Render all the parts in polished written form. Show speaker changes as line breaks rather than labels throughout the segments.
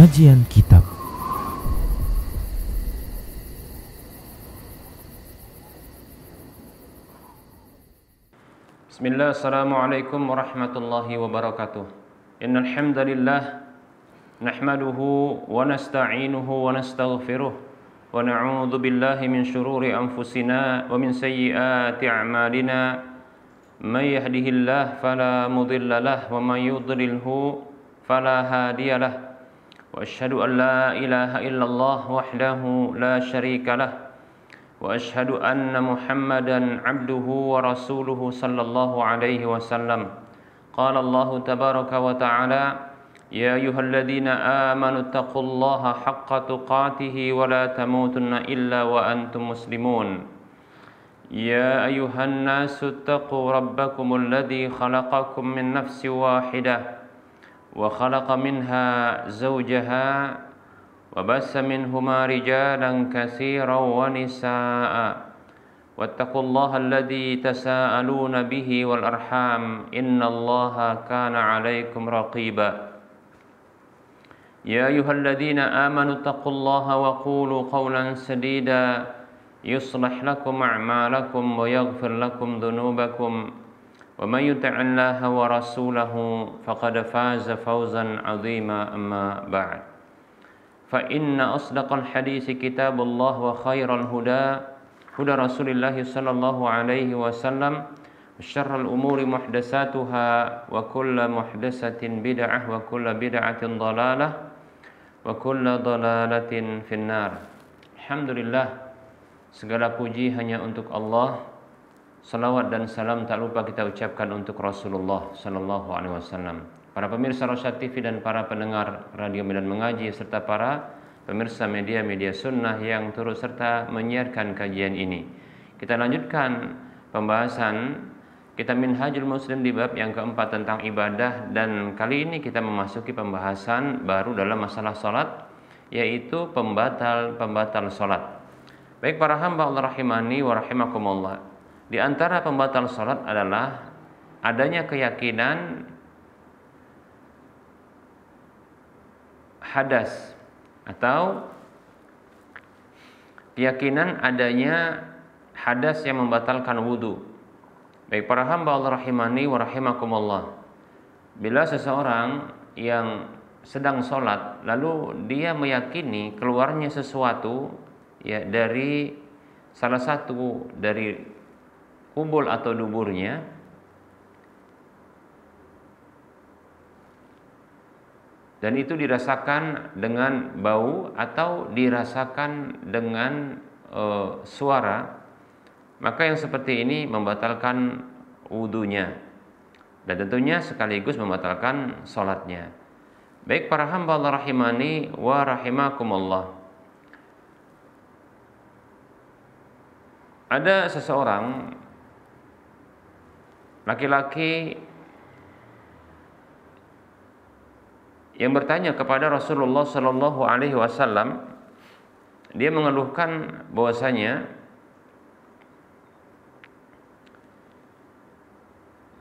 Kajian Kitab.
Bismillah, assalamualaikum warahmatullahi wabarakatuh. Innal hamdalillah nahmaduhu wa nasta'inuhu wa nastaghfiruh wa na'udzu billahi min shururi anfusina wa min sayyiati a'malina. May yahdihillahu fala mudilla lahu wa may yudlilhu fala hadiya lahu. Wa asyhadu an la ilaha illallah wahdahu la syarika lahu. وأشهد أن محمدًا عبده ورسوله صلى الله عليه وسلم. قال الله تبارك وتعالى: يا أيها الذين آمنوا اتقوا الله حق تقاته ولا تموتن إلا وأنتم مسلمون. يا أيها الناس اتقوا ربكم الذي خلقكم من نفس واحدة وخلق منها زوجها وبث منهما رجالا كثيرا ونساء واتقوا الله الذي تساءلون به والأرحام إن الله كان عليكم رقيبا. يا أيها الذين آمنوا اتقوا الله وقولوا قولا سديدا يصلح لكم أعمالكم ويغفر لكم ذنوبكم ومن يطع الله ورسوله فقد فاز فوزا عظيما. أما بعد، فإن أصدق الحديث كتاب الله وخير الهدى هدى رسول الله صلى الله عليه وسلم وشر الأمور محدثاتها وكل محدثة بدعة وكل بدعة ضلالة وكل ضلالة في النار. Alhamdulillah, segala puji hanya untuk Allah. Salawat dan salam tak lupa kita ucapkan untuk Rasulullah sallallahu alaihi wasallam. Para pemirsa Rosyad TV dan para pendengar Radio Medan Mengaji serta para pemirsa media-media sunnah yang turut serta menyiarkan kajian ini. Kita lanjutkan pembahasan kitab Minhajul Muslim di bab yang keempat tentang ibadah, dan kali ini kita memasuki pembahasan baru dalam masalah salat, yaitu pembatal salat. Baik para hamba Allah rahimani wa rahimakumullah. Di antara pembatal salat adalah adanya keyakinan hadas atau keyakinan adanya hadas yang membatalkan wudu. Baik para hamba Allah rahimani wa rahimakumullah, bila seseorang yang sedang sholat lalu dia meyakini keluarnya sesuatu dari salah satu dari kubul atau duburnya, dan itu dirasakan dengan bau atau dirasakan dengan suara, maka yang seperti ini membatalkan wudunya dan tentunya sekaligus membatalkan sholatnya. Baik para hamba Allah rahimani wa rahimakumullah, ada seseorang laki-laki yang bertanya kepada Rasulullah sallallahu alaihi wasallam. Dia mengeluhkan bahwasanya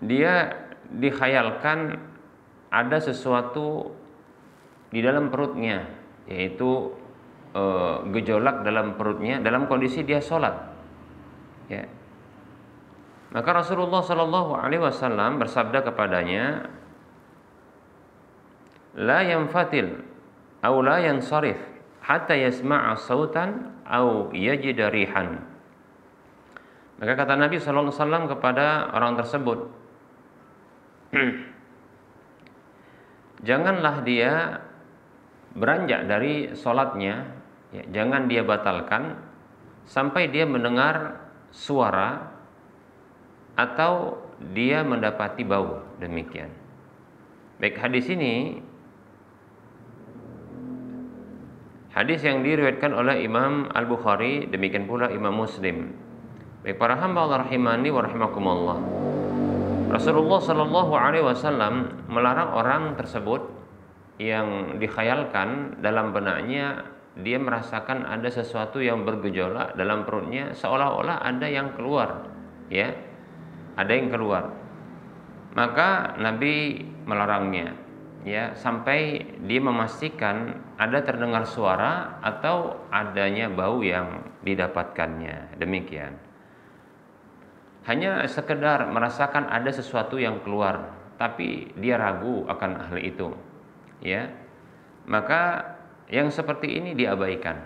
dia dikhayalkan ada sesuatu di dalam perutnya, yaitu gejolak dalam perutnya dalam kondisi dia sholat. Ya. Maka Rasulullah sallallahu alaihi wasallam bersabda kepadanya, la yanfatil aw la yansarif hatta yasma'a sautan aw yajida rihan. Maka kata Nabi sallallahu alaihi wasallam kepada orang tersebut, janganlah dia beranjak dari salatnya, jangan dia batalkan sampai dia mendengar suara atau dia mendapati bau. Demikian. Baik, hadis ini hadis yang diriwayatkan oleh Imam Al-Bukhari, demikian pula Imam Muslim. Baik para hamba Allah rahimani wa rahimakumullah, Rasulullah sallallahu alaihi wasallam melarang orang tersebut yang dikhayalkan dalam benaknya dia merasakan ada sesuatu yang bergejolak dalam perutnya, seolah-olah ada yang keluar, ada yang keluar. Maka Nabi melarangnya. ya sampai dia memastikan ada terdengar suara atau adanya bau yang didapatkannya. Demikian. Hanya sekedar merasakan ada sesuatu yang keluar, tapi dia ragu akan hal itu, ya. Maka yang seperti ini diabaikan,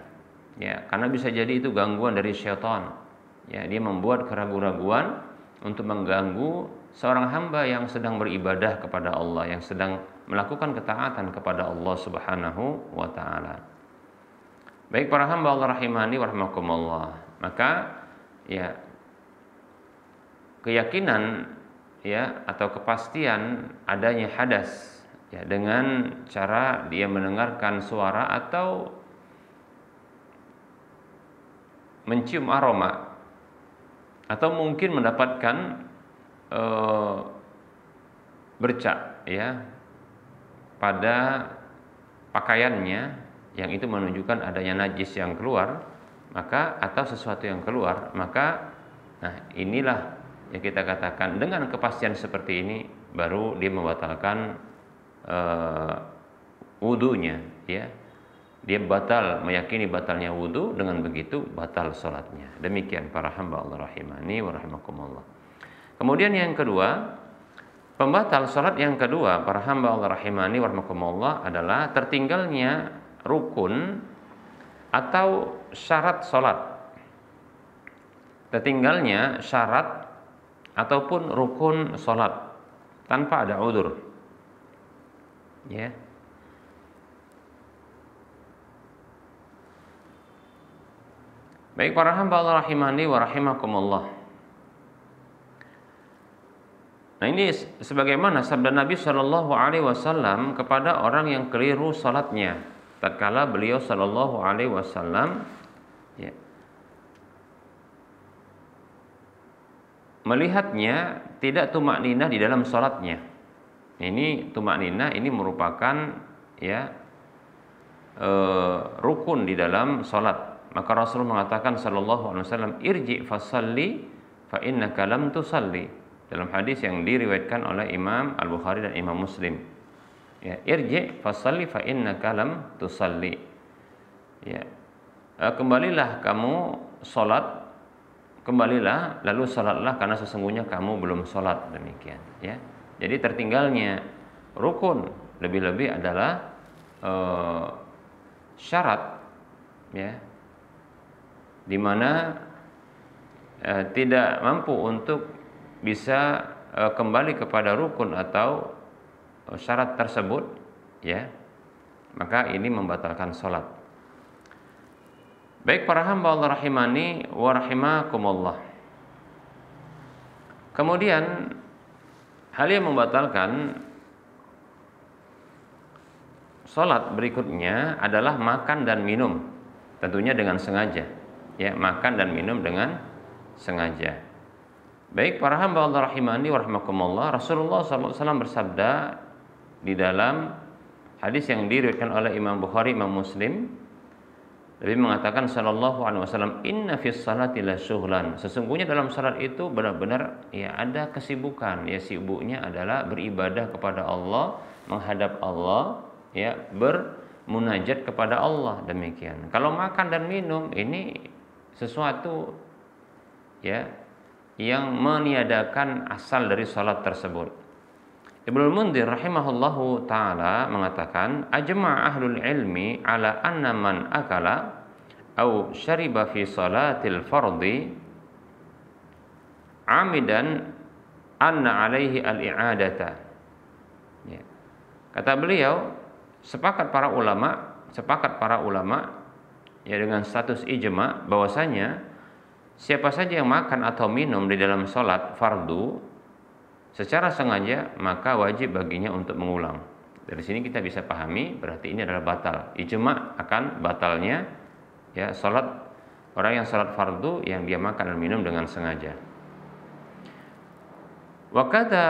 ya, karena bisa jadi itu gangguan dari syaitan. Ya, dia membuat keraguan-raguan untuk mengganggu seorang hamba yang sedang beribadah kepada Allah, yang sedang melakukan ketaatan kepada Allah Subhanahu wa taala. Baik para hamba Allah rahimani wa rahimakumullah. Maka ya keyakinan ya atau kepastian adanya hadas ya dengan cara dia mendengarkan suara atau mencium aroma atau mungkin mendapatkan bercak ya pada pakaiannya yang itu menunjukkan adanya najis yang keluar, maka atau sesuatu yang keluar, maka nah inilah yang kita katakan dengan kepastian seperti ini baru dia membatalkan wudunya ya. Dia batal, meyakini batalnya wudu, dengan begitu batal salatnya. Demikian para hamba Allah rahimani wa rahimakumullah. Kemudian yang kedua, pembatal salat yang kedua para hamba Allah rahimani wa rahimakumullah adalah tertinggalnya rukun atau syarat salat. Tertinggalnya syarat ataupun rukun salat tanpa ada udzur. Ya. Baik para hamba Allah rahimani wa rahimakumullah. Nah, ini sebagaimana sabda Nabi Shallallahu alaihi wasallam kepada orang yang keliru salatnya tatkala beliau Shallallahu alaihi wasallam ya, melihatnya tidak tumakninah di dalam salatnya. Ini tumakninah ini merupakan ya rukun di dalam salat. Maka Rasul mengatakan sallallahu alaihi wasallam, irji fasalli fa innaka lam tusalli. Dalam hadis yang diriwayatkan oleh Imam Al-Bukhari dan Imam Muslim. Ya, irji fasalli fa innaka lam tusalli. Ya. Kembalilah kamu salat, kembalilah lalu salatlah karena sesungguhnya kamu belum salat, demikian, ya. Jadi tertinggalnya rukun lebih-lebih adalah syarat ya, di mana tidak mampu untuk bisa kembali kepada rukun atau syarat tersebut ya, maka ini membatalkan salat. Baik para hamba Allah rahimani wa rahimakumullah. Kemudian hal yang membatalkan salat berikutnya adalah makan dan minum, tentunya dengan sengaja. Ya, makan dan minum dengan sengaja. Baik para hamba Allah rahimani wa rahimakumullah, Rasulullah SAW bersabda di dalam hadis yang diriwayatkan oleh Imam Bukhari, Imam Muslim, Nabi mengatakan sallallahu alaihi wasallam, inna fis salati la syughlan. Sesungguhnya dalam salat itu benar-benar ya ada kesibukan. Ya, sibuknya adalah beribadah kepada Allah, menghadap Allah, ya, bermunajat kepada Allah, demikian. Kalau makan dan minum ini sesuatu ya yang meniadakan asal dari salat tersebut. Ibnu Munzir rahimahullahu taala mengatakan, ajma' ahlul ilmi ala anna man akala au syariba fi salatil fardhi amidan anna alaihi al-i'adata. Ya. Kata beliau, sepakat para ulama ya dengan status ijma bahwasanya siapa saja yang makan atau minum di dalam salat fardu secara sengaja, maka wajib baginya untuk mengulang. Dari sini kita bisa pahami berarti ini adalah batal. Ijma akan batalnya ya salat orang yang salat fardu yang dia makan dan minum dengan sengaja. Wa kata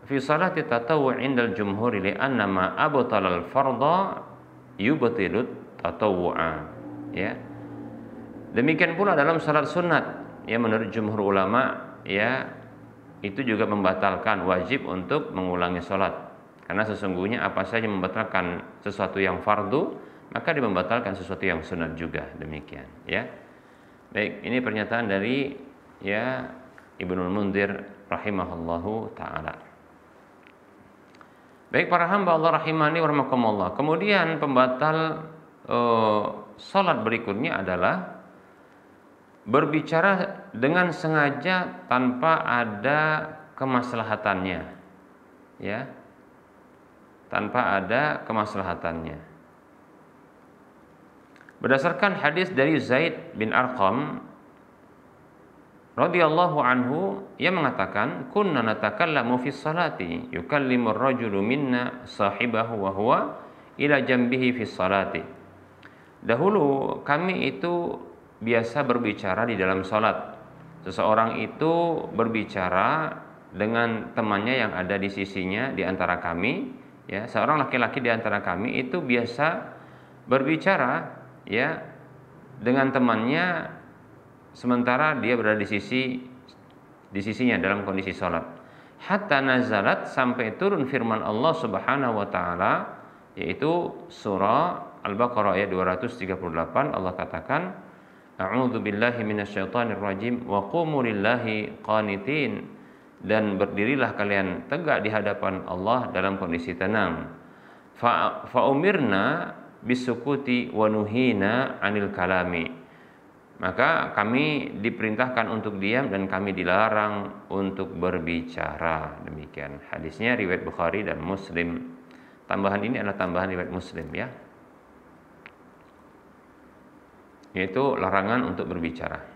fi salati tatawwu' 'indal jumhur li anna ma abtala al-fardha yubtilut tatawwu'a. Ya. Demikian pula dalam salat sunat ya menurut jumhur ulama ya itu juga membatalkan, wajib untuk mengulangi sholat. Karena sesungguhnya apa saja membatalkan sesuatu yang fardu, maka dia membatalkan sesuatu yang sunat juga, demikian ya. Baik, ini pernyataan dari ya Ibnul Munzir rahimahullahu taala. Baik para hamba Allah rahimani wa rahimakumullah. Kemudian pembatal salat berikutnya adalah berbicara dengan sengaja tanpa ada kemaslahatannya. Ya. Tanpa ada kemaslahatannya. Berdasarkan hadis dari Zaid bin Arqam radhiyallahu anhu, ia mengatakan, "Kunna natakallamu fi sholati, yukallimu ar-rajulu minna sahibahu wa huwa ila jambihi fi sholati." Dahulu kami itu biasa berbicara di dalam salat. Seseorang itu berbicara dengan temannya yang ada di sisinya di antara kami, ya, seorang laki-laki di antara kami itu biasa berbicara ya dengan temannya sementara dia berada di sisinya dalam kondisi salat. Hatta nazalat, sampai turun firman Allah Subhanahu wa taala, yaitu surah Al-Baqarah ayat 238. Allah katakan, "A'udzu billahi minasyaitonir rajim wa qumu lillahi qanitin." Dan berdirilah kalian tegak di hadapan Allah dalam kondisi tenang. Fa umirna bisukuti wa nuhina 'anil kalami. Maka kami diperintahkan untuk diam dan kami dilarang untuk berbicara. Demikian hadisnya, riwayat Bukhari dan Muslim. Tambahan ini adalah tambahan riwayat Muslim ya, yaitu larangan untuk berbicara.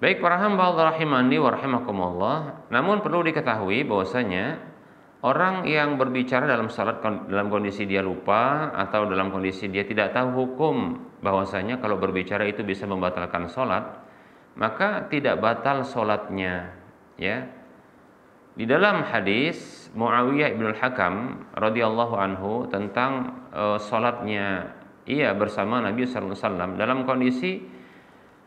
Baik para hamba Allah rahimani wa rahimakumullah, namun perlu diketahui bahwasanya orang yang berbicara dalam salat dalam kondisi dia lupa atau dalam kondisi dia tidak tahu hukum bahwasanya kalau berbicara itu bisa membatalkan salat, maka tidak batal salatnya ya. Di dalam hadis Muawiyah bin Al-Hakam radhiyallahu anhu tentang salatnya ia bersama Nabi sallallahu alaihi wasallam, dalam kondisi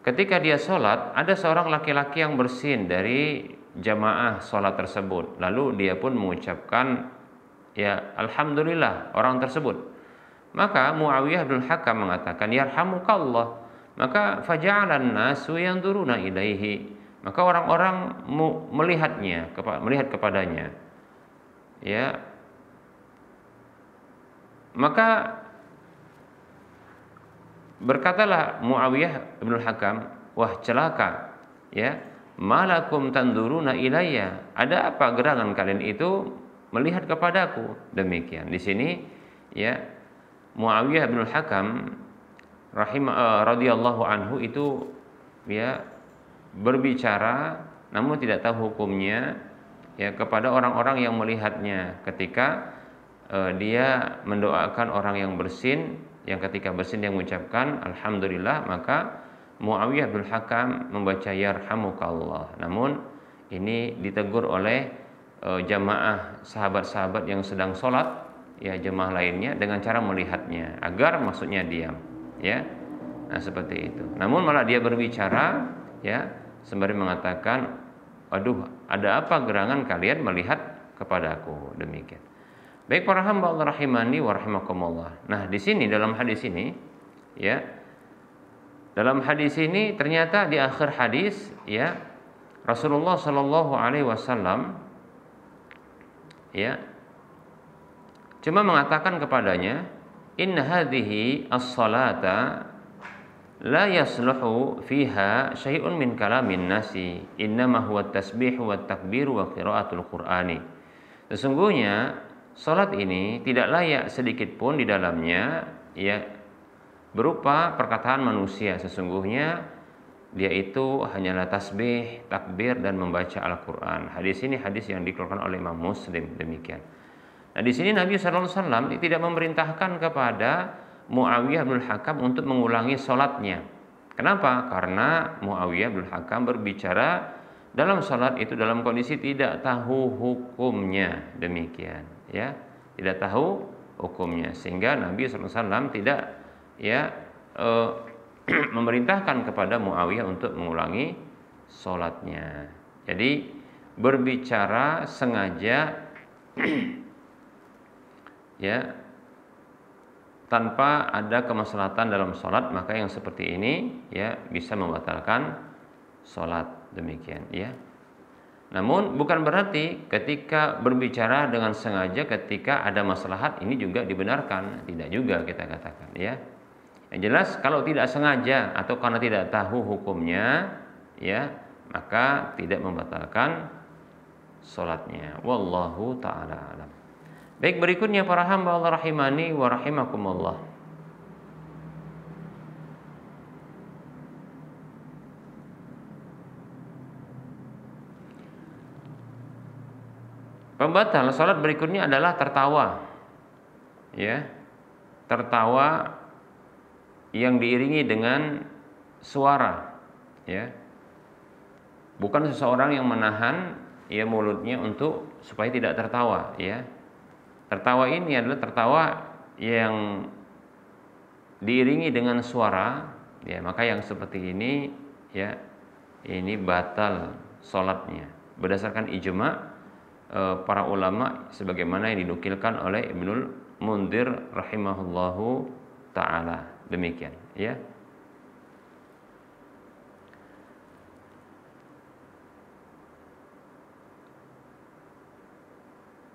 ketika dia salat ada seorang laki-laki yang bersin dari jamaah sholat tersebut, lalu dia pun mengucapkan ya alhamdulillah orang tersebut. Maka Muawiyah bin Hakam mengatakan yarhamukallah, maka faja'alan nasu yanzuruna ilaihi, maka orang-orang melihat kepadanya ya. Maka berkatalah Muawiyah bin Hakam, wah celaka ya, malakum tanduruna ilayya, ada apa gerangan kalian itu melihat kepadaku. Demikian di sini ya, Muawiyah bin Hakam radhiyallahu anhu itu ya berbicara namun tidak tahu hukumnya ya kepada orang-orang yang melihatnya ketika dia mendoakan orang yang bersin, yang ketika bersin dia mengucapkan alhamdulillah, maka Muawiyah bin Hakam membaca yarhamukallah. Namun ini ditegur oleh jamaah sahabat-sahabat yang sedang sholat ya, jemaah lainnya dengan cara melihatnya agar maksudnya diam ya. Nah seperti itu. Namun malah dia berbicara ya sembari mengatakan, waduh ada apa gerangan kalian melihat kepadaku. Demikian. Baik para hamba Allah rahimani wa rahimakumullah. Nah di sini dalam hadis ini ya, dalam hadis ini ternyata di akhir hadis ya Rasulullah Shallallahu Alaihi Wasallam ya cuma mengatakan kepadanya, inna hadhihi as-salata la yasluhu fiha syai'un min kalamin nasi, innama huwa tasbih wa takbir wa qiraatul qur'ani. Sesungguhnya salat ini tidak layak sedikit pun di dalamnya ya berupa perkataan manusia. Sesungguhnya dia itu hanyalah tasbih, takbir dan membaca Al-Qur'an. Hadis ini hadis yang dikeluarkan oleh Imam Muslim. Demikian. Nah di sini Nabi SAW tidak memerintahkan kepada Muawiyah bin Hakam untuk mengulangi sholatnya. Kenapa? Karena Muawiyah bin Hakam berbicara dalam sholat itu dalam kondisi tidak tahu hukumnya. Demikian, ya, tidak tahu hukumnya, sehingga Nabi SAW tidak memerintahkan kepada Muawiyah untuk mengulangi sholatnya. Jadi berbicara sengaja ya, tanpa ada kemaslahatan dalam sholat, maka yang seperti ini ya bisa membatalkan sholat, demikian ya. Namun bukan berarti ketika berbicara dengan sengaja ketika ada maslahat ini juga dibenarkan, tidak juga kita katakan ya. Yang jelas kalau tidak sengaja atau karena tidak tahu hukumnya ya, maka tidak membatalkan sholatnya. Wallahu ta'ala alam. Baik, berikutnya para hamba Allah rahimani wa rahimakumullah. Pembatal salat berikutnya adalah tertawa. Ya. Tertawa yang diiringi dengan suara, ya. Bukan seseorang yang menahan ya mulutnya untuk supaya tidak tertawa, ya. Tertawa ini adalah tertawa yang diiringi dengan suara, ya, maka yang seperti ini ya ini batal salatnya berdasarkan ijma para ulama sebagaimana yang dinukilkan oleh Ibnul Mundir rahimahullahu taala. Demikian ya.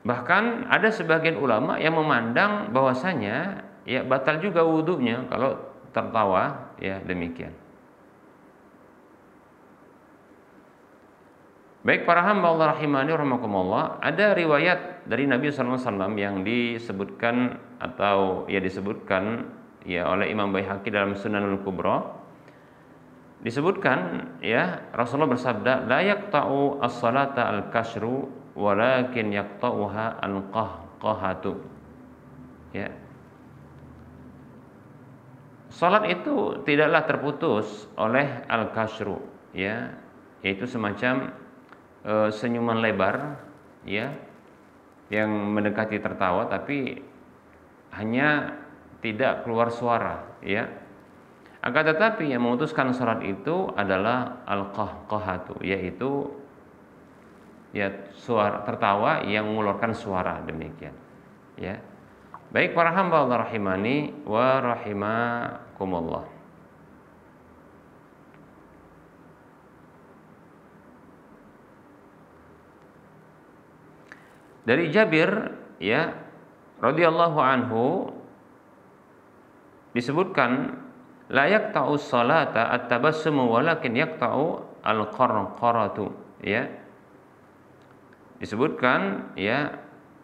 Bahkan ada sebagian ulama yang memandang bahwasanya ya batal juga wudunya kalau tertawa, ya demikian. Baik para hamba Allah rahimani rahimakumullah, ada riwayat dari Nabi SAW yang disebutkan atau ya disebutkan ya oleh Imam Baihaqi dalam Sunanul Kubra. Disebutkan ya Rasulullah bersabda, la yaqta'u as-salata al-kasru walakin yaqta'uha al-qahqahatu. Ya. Salat itu tidaklah terputus oleh al-kasru, ya, yaitu semacam senyuman lebar, ya, yang mendekati tertawa tapi hanya tidak keluar suara, ya. Akan tetapi yang memutuskan salat itu adalah al-qahqahatu, yaitu ya suara tertawa yang mengeluarkan suara, demikian. Ya. Baik para hamba Allah rahimani wa rahimakumullah. Dari Jabir ya radhiyallahu anhu disebutkan la yaqta'u salata at-tabassumu walakin yaqta'u al-qarqaratu, ya. Disebutkan ya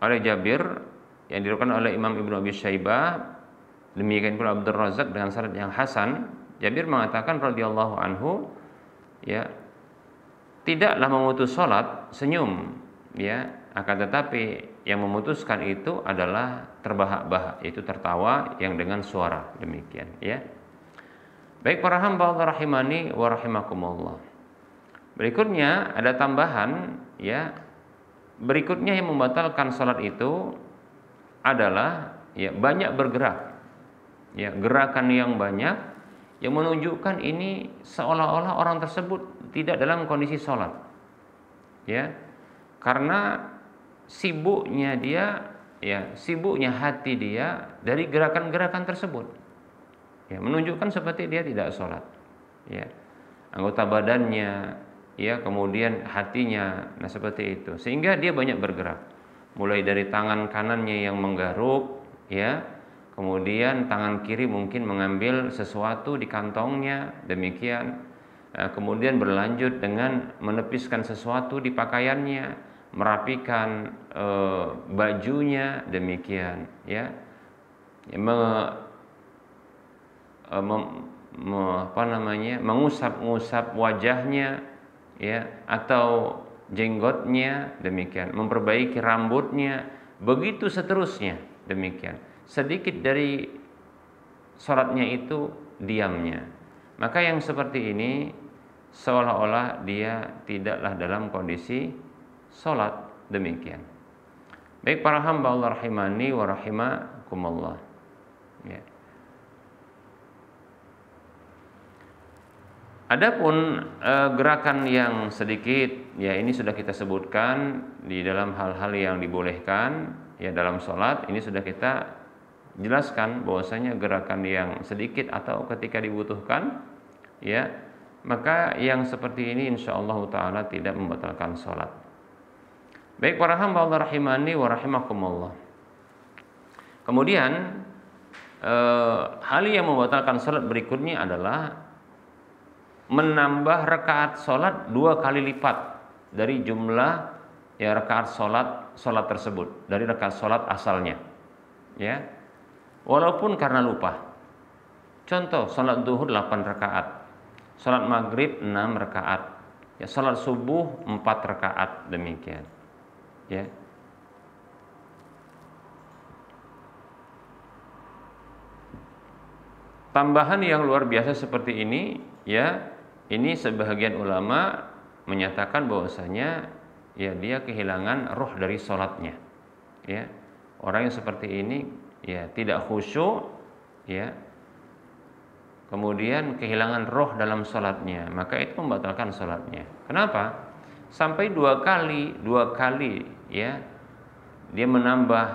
oleh Jabir yang diriwayatkan oleh Imam Ibnu Abi Syaibah, demikian pula Abdul Razak dengan sanad yang hasan. Jabir mengatakan radhiyallahu anhu ya tidaklah memutus salat senyum, ya, akan tetapi yang memutuskan itu adalah terbahak-bahak, yaitu tertawa yang dengan suara, demikian ya. Baik para hamba Allah rahimani wa rahimakumullah. Berikutnya ada tambahan ya. Berikutnya yang membatalkan salat itu adalah ya banyak bergerak. Ya, gerakan yang banyak yang menunjukkan ini seolah-olah orang tersebut tidak dalam kondisi salat. Ya. Karena sibuknya dia, ya, sibuknya hati dia dari gerakan-gerakan tersebut. Ya, menunjukkan seperti dia tidak sholat. Ya, anggota badannya, ya, kemudian hatinya, nah seperti itu. Sehingga dia banyak bergerak. Mulai dari tangan kanannya yang menggaruk, ya, kemudian tangan kiri mungkin mengambil sesuatu di kantongnya, demikian. Nah, kemudian berlanjut dengan menepiskan sesuatu di pakaiannya, merapikan bajunya, demikian, ya. Mengusap-ngusap wajahnya, ya, atau jenggotnya, demikian, memperbaiki rambutnya, begitu seterusnya, demikian. Sedikit dari salatnya itu diamnya. Maka yang seperti ini seolah-olah dia tidaklah dalam kondisi salat, demikian. Baik para hamba Allah rahimani wa rahimakumullah. Ya. Adapun gerakan yang sedikit, ya ini sudah kita sebutkan di dalam hal-hal yang dibolehkan ya dalam sholat. Ini sudah kita jelaskan bahwasanya gerakan yang sedikit atau ketika dibutuhkan, ya maka yang seperti ini insya Allah Ta'ala tidak membatalkan sholat. Baik para hamba Allah rahimani wa rahimakumullah. Kemudian hal yang membatalkan sholat berikutnya adalah menambah rakaat sholat 2 kali lipat dari jumlah ya rakaat sholat tersebut, dari rakaat sholat asalnya, ya walaupun karena lupa. Contoh, sholat duhur 8 rakaat, sholat maghrib 6 rakaat, ya sholat subuh 4 rakaat, demikian, ya. Tambahan yang luar biasa seperti ini, ya ini sebahagian ulama menyatakan bahwasanya ya dia kehilangan roh dari sholatnya, ya orang yang seperti ini ya tidak khusyuk, ya kemudian kehilangan roh dalam sholatnya, maka itu membatalkan sholatnya. Kenapa? Sampai dua kali ya dia menambah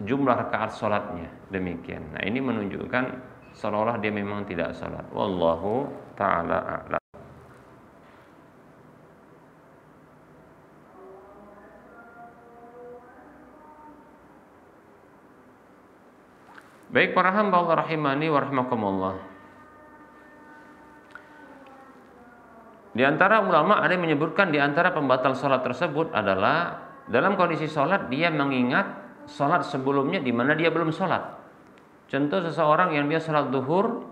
jumlah rakaat sholatnya, demikian. Nah ini menunjukkan seolah-olah dia memang tidak sholat. Wallahu ta'ala a'lam. Baik para hamba Allah rahimani wa rahimakumullah. Di antara ulama ada yang menyebutkan di antara pembatal sholat tersebut adalah dalam kondisi sholat dia mengingat sholat sebelumnya di mana dia belum sholat. Contoh seseorang yang dia sholat duhur,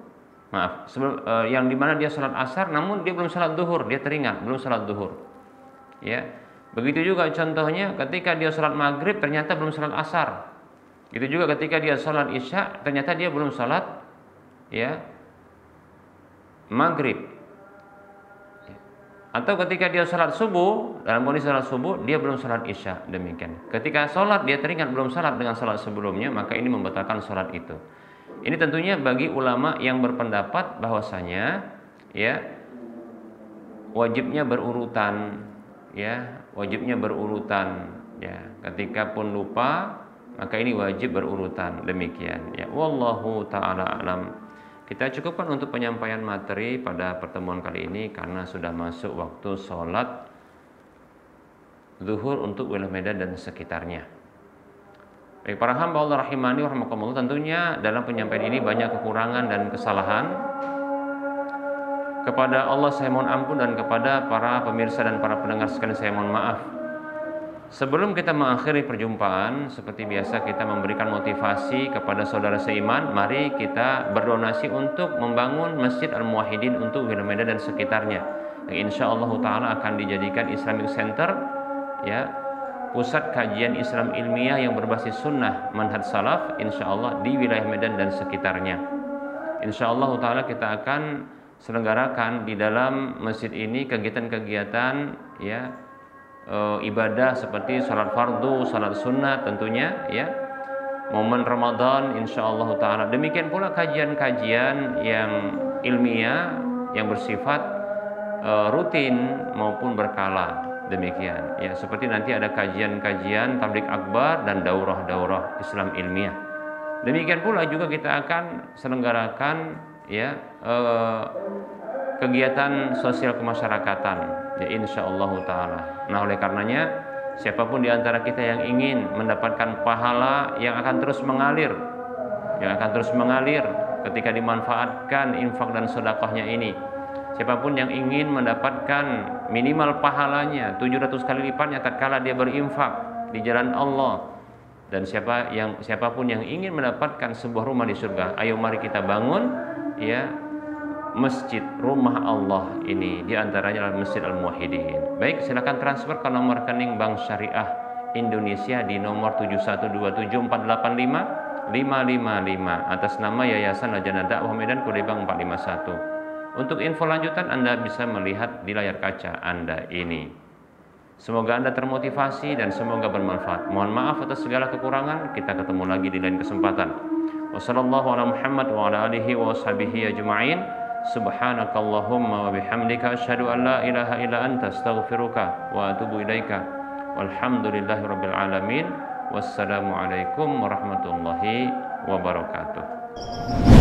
yang di mana dia sholat asar, namun dia belum sholat duhur, dia teringat belum sholat duhur. Ya, begitu juga contohnya ketika dia sholat maghrib ternyata belum sholat asar. Gitu juga ketika dia sholat isya ternyata dia belum sholat ya maghrib. Atau ketika dia sholat subuh, dalam kondisi sholat subuh dia belum sholat isya, demikian. Ketika sholat dia teringat belum sholat dengan sholat sebelumnya, maka ini membatalkan sholat itu. Ini tentunya bagi ulama yang berpendapat bahwasanya ya wajibnya berurutan, ya wajibnya berurutan, ya ketika pun lupa maka ini wajib berurutan, demikian. Ya wallahu ta'ala alam. Kita cukupkan untuk penyampaian materi pada pertemuan kali ini karena sudah masuk waktu sholat zuhur untuk wilayah Medan dan sekitarnya. Baik para hamba Allah rahimani wa rahimakumullah, tentunya dalam penyampaian ini banyak kekurangan dan kesalahan. Kepada Allah saya mohon ampun dan kepada para pemirsa dan para pendengar sekalian saya mohon maaf. Sebelum kita mengakhiri perjumpaan, seperti biasa kita memberikan motivasi kepada saudara seiman. Mari kita berdonasi untuk membangun Masjid Al-Muwahhidin untuk wilayah Medan dan sekitarnya. Yang insyaallah ta'ala akan dijadikan Islamic Center, ya, pusat kajian Islam ilmiah yang berbasis sunnah manhaj salaf, insyaallah di wilayah Medan dan sekitarnya. Insyaallah ta'ala kita akan selenggarakan di dalam masjid ini kegiatan-kegiatan ya ibadah seperti salat fardu, salat sunnah tentunya ya. Momen Ramadan insyaallah taala. Demikian pula kajian-kajian yang ilmiah yang bersifat rutin maupun berkala. Demikian ya, seperti nanti ada kajian-kajian tabligh akbar dan daurah-daurah Islam ilmiah. Demikian pula juga kita akan selenggarakan ya kegiatan sosial kemasyarakatan ya insyaallah taala. Nah oleh karenanya siapapun di antara kita yang ingin mendapatkan pahala yang akan terus mengalir, ketika dimanfaatkan infak dan sedekahnya ini, siapapun yang ingin mendapatkan minimal pahalanya 700 kali lipatnya tatkala dia berinfak di jalan Allah, dan siapapun yang ingin mendapatkan sebuah rumah di surga, ayo mari kita bangun ya masjid rumah Allah ini, di antaranya adalah Masjid Al-Muwahhidin. Baik, silakan transfer ke nomor rekening Bank Syariah Indonesia di nomor 7127485555 atas nama Yayasan Lajnah Dakwah Medan Kode Bank 451. Untuk info lanjutan Anda bisa melihat di layar kaca Anda ini. Semoga Anda termotivasi dan semoga bermanfaat. Mohon maaf atas segala kekurangan. Kita ketemu lagi di lain kesempatan. Wassalamualaikum warahmatullahi wabarakatuh. Subhanakallahumma wa bihamdika asyhadu an la ilaha illa anta astaghfiruka wa atubu ilaika. Walhamdulillahirabbil alamin. Wassalamualaikum warahmatullahi wabarakatuh.